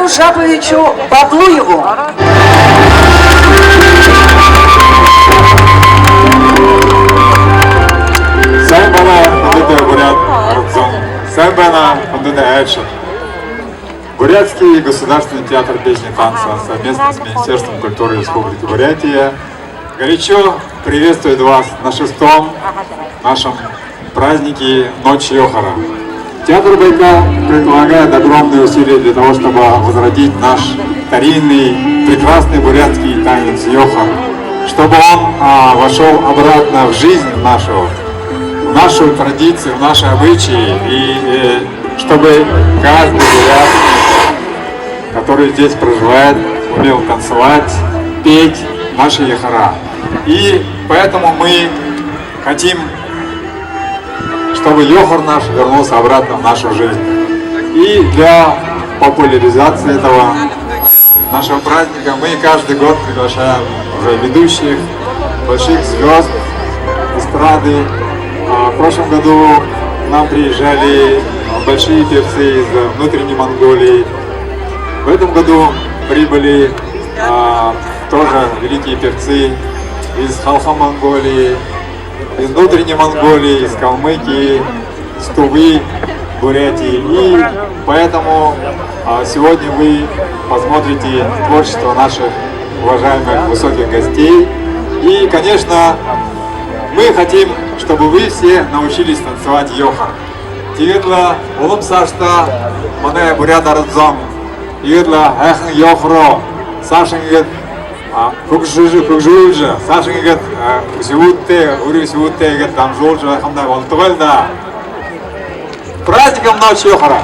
Ивану Шаповичу Баблуеву. Бурятский государственный театр песни и танца совместно с Министерством культуры Республики Бурятия горячо приветствует вас на 6-м нашем празднике Ночь Йохара. Театр Байкал предлагает огромные усилия для того, чтобы возродить наш старинный, прекрасный бурятский танец Йохар, чтобы он вошел обратно в жизнь в нашу традицию, в наши обычаи, и чтобы каждый бурят, который здесь проживает, умел танцевать, петь наши йохара. И поэтому мы хотим, чтобы йохар наш вернулся обратно в нашу жизнь. И для популяризации этого нашего праздника мы каждый год приглашаем уже ведущих, больших звезд эстрады. В прошлом году к нам приезжали большие певцы из внутренней Монголии. В этом году прибыли тоже великие певцы из Халха Монголии, из внутренней Монголии, из Калмыкии, из Тувы, Бурятии. И поэтому сегодня вы посмотрите творчество наших уважаемых высоких гостей. И, конечно, мы хотим, чтобы вы все научились танцевать йохар. Тигетла улым сашта мане бурят арзам. Тигетла эхн йохро. Сашингет кукжужу. Сашингет усивутте, урисивутте, там жолжа хамда волтовальда. Праздником Ночь Йохара!